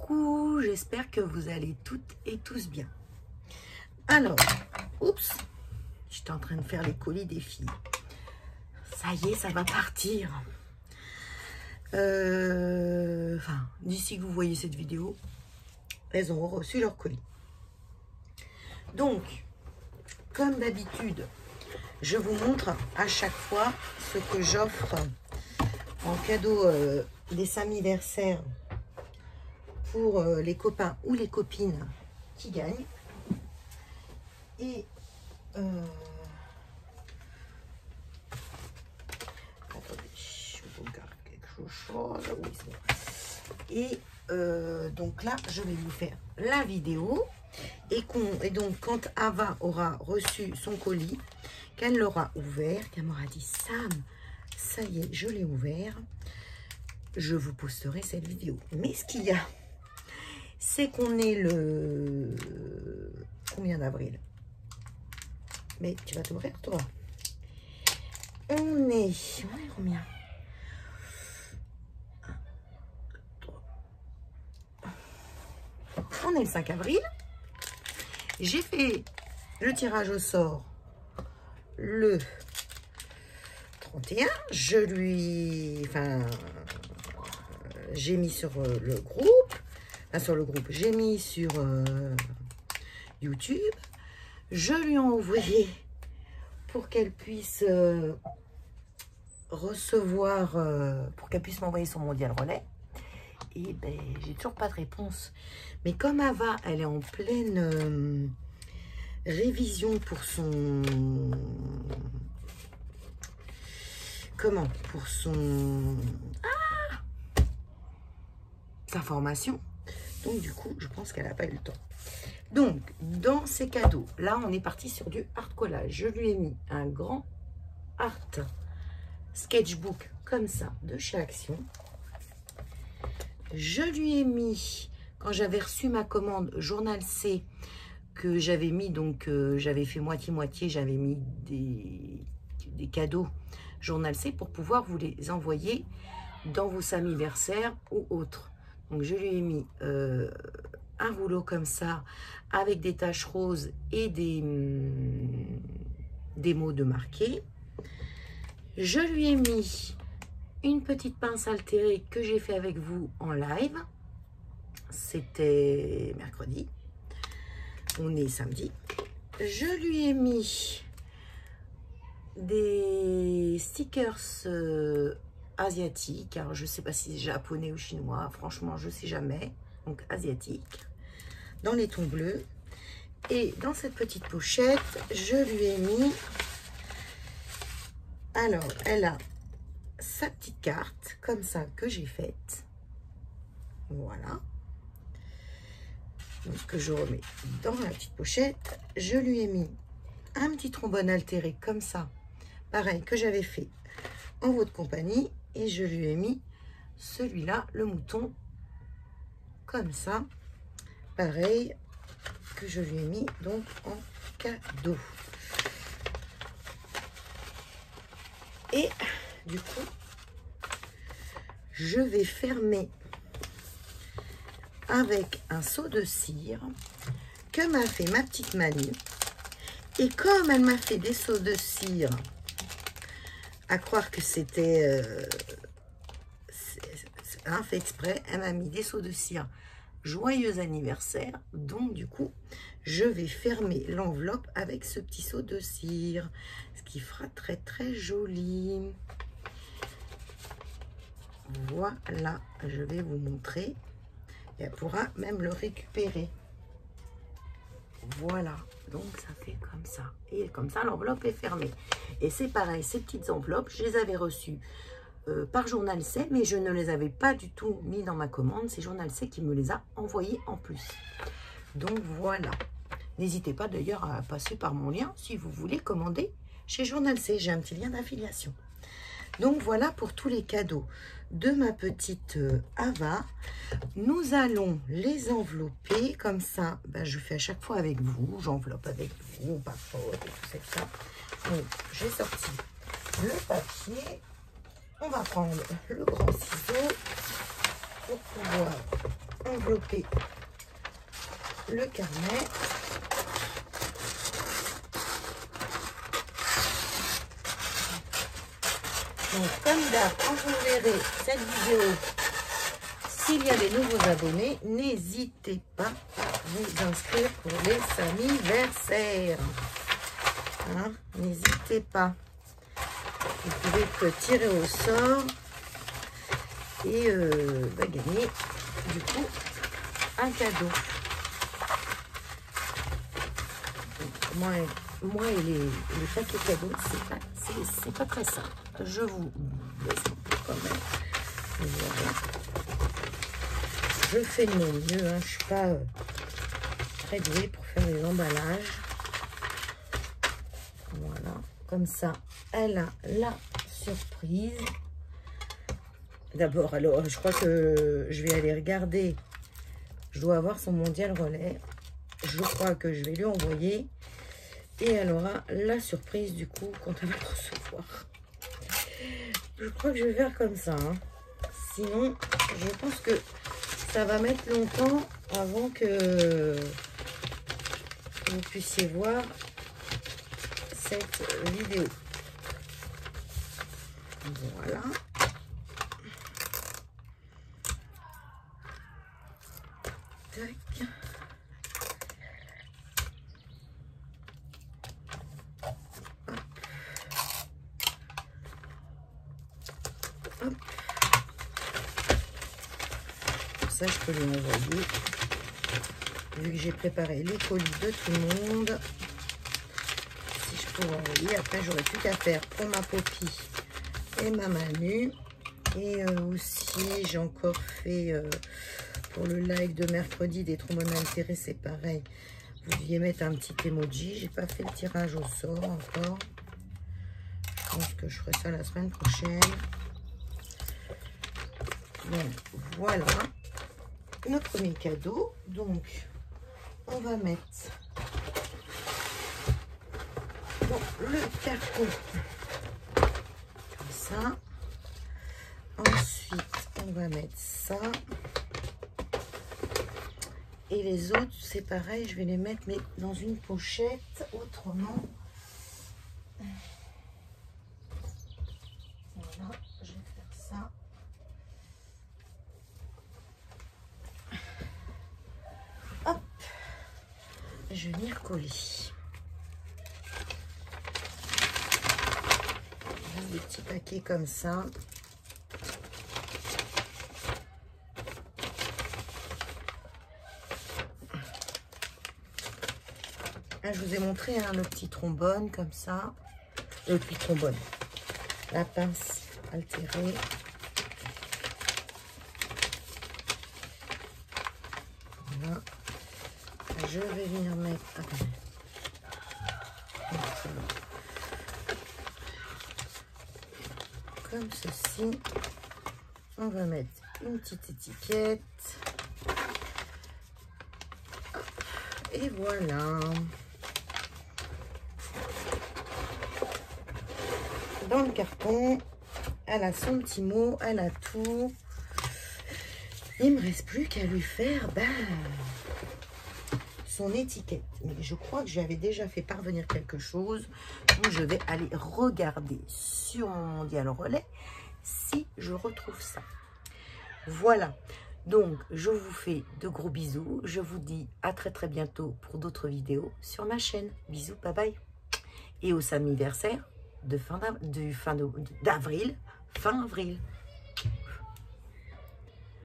Coucou, j'espère que vous allez toutes et tous bien. Alors, oups, j'étais en train de faire les colis des filles. Ça y est, ça va partir. Enfin, d'ici que vous voyez cette vidéo, elles ont reçu leur colis. Donc, comme d'habitude, je vous montre à chaque fois ce que j'offre en cadeau des anniversaires pour les copains ou les copines qui gagnent. Et attendez, je regarde quelque chose. Oui, c'est bon. Et donc là, je vais vous faire la vidéo. Et donc, quand Ava aura reçu son colis, qu'elle l'aura ouvert, qu'elle m'aura dit Sam, ça y est, je l'ai ouvert, je vous posterai cette vidéo. Mais ce qu'il y a, c'est qu'on est le combien d'avril? Mais tu vas t'ouvrir toi. On est combien? 1, 2, 3. On est le 5 avril. J'ai fait le tirage au sort le 31. Je lui... Enfin, j'ai mis sur le groupe. Enfin, sur le groupe. J'ai mis sur YouTube. Je lui ai envoyé pour qu'elle puisse recevoir... pour qu'elle puisse m'envoyer son mondial relais. Et ben, j'ai toujours pas de réponse. Mais comme Ava, elle est en pleine révision pour son... Comment? Pour son... sa formation. Donc, du coup, je pense qu'elle n'a pas eu le temps. Donc, dans ces cadeaux, là, on est parti sur du art collage. Je lui ai mis un grand art sketchbook comme ça, de chez Action. Je lui ai mis, quand j'avais reçu ma commande Journal C, que j'avais mis, donc j'avais fait moitié-moitié, j'avais mis des cadeaux Journal C pour pouvoir vous les envoyer dans vos anniversaires ou autres. Donc je lui ai mis un rouleau comme ça, avec des taches roses et des mots de marquer. Je lui ai mis une petite pince altérée que j'ai fait avec vous en live. C'était mercredi. On est samedi. Je lui ai mis des stickers asiatiques. Alors, je ne sais pas si c'est japonais ou chinois. Franchement, je ne sais jamais. Donc, asiatique. Dans les tons bleus. Et dans cette petite pochette, je lui ai mis... Alors, elle a sa petite carte, comme ça, que j'ai faite. Voilà. Donc, que je remets dans la petite pochette. Je lui ai mis un petit trombone altéré, comme ça. Pareil, que j'avais fait en votre compagnie. Et je lui ai mis celui-là, le mouton, comme ça. Pareil, que je lui ai mis donc en cadeau. Et du coup, je vais fermer avec un seau de cire que m'a fait ma petite Manu. Et comme elle m'a fait des seaux de cire, à croire que c'était fait exprès, elle m'a mis des seaux de cire joyeux anniversaire. Donc du coup, je vais fermer l'enveloppe avec ce petit seau de cire, ce qui fera très très joli. Voilà, je vais vous montrer. Et elle pourra même le récupérer. Voilà, donc ça fait comme ça. Et comme ça, l'enveloppe est fermée. Et c'est pareil, ces petites enveloppes, je les avais reçues par Journal C, mais je ne les avais pas du tout mis dans ma commande. C'est Journal C qui me les a envoyées en plus. Donc voilà. N'hésitez pas d'ailleurs à passer par mon lien si vous voulez commander chez Journal C. J'ai un petit lien d'affiliation. Donc voilà pour tous les cadeaux de ma petite Ava. Nous allons les envelopper comme ça. Ben, je fais à chaque fois avec vous. J'enveloppe avec vous, papote et tout ça. Donc j'ai sorti le papier. On va prendre le grand ciseau pour pouvoir envelopper le carnet. Donc, comme d'hab, quand vous verrez cette vidéo, s'il y a des nouveaux abonnés, n'hésitez pas à vous inscrire pour les anniversaires. Hein, n'hésitez pas. Vous pouvez que tirer au sort et gagner du coup un cadeau. Donc, moi et les paquets cadeaux, c'est pas très simple. Je vous laisse quand même. Voilà. Je fais de mon mieux, hein. Je suis pas très douée pour faire les emballages. Voilà, comme ça, elle a la surprise. D'abord, alors, je crois que je vais aller regarder. Je dois avoir son mondial relais. Je crois que je vais lui envoyer. Et elle aura la surprise, du coup, quand elle va le recevoir. Je crois que je vais faire comme ça. Hein. Sinon, je pense que ça va mettre longtemps avant que vous puissiez voir cette vidéo. Voilà. Tac. Hop. Pour ça, je peux lui envoyer. Vu que j'ai préparé les colis de tout le monde. Si je peux envoyer, après, j'aurais plus qu'à faire pour ma Poppy et ma Manu. Et aussi, j'ai encore fait pour le live de mercredi des trombones altérés, c'est pareil. Vous deviez mettre un petit emoji. J'ai pas fait le tirage au sort encore. Je pense que je ferai ça la semaine prochaine. Donc, voilà notre premier cadeau. Donc, on va mettre dans le carton comme ça. Ensuite, on va mettre ça. Et les autres, c'est pareil, je vais les mettre mais dans une pochette. Autrement, voilà, je vais faire ça. Hop, je vais venir recoller. Des petits paquets comme ça. Là, je vous ai montré hein, le petit trombone comme ça. Le petit trombone. La pince altérée. Voilà. Je vais venir mettre... Attendez. Comme ceci. On va mettre une petite étiquette. Et voilà. Dans le carton, elle a son petit mot, elle a tout. Il me reste plus qu'à lui faire son étiquette. Mais je crois que j'avais déjà fait parvenir quelque chose. Donc je vais aller regarder sur mon mondial relais si je retrouve ça. Voilà. Donc je vous fais de gros bisous. Je vous dis à très très bientôt pour d'autres vidéos sur ma chaîne. Bisous, bye bye. Et au anniversaire de fin avril.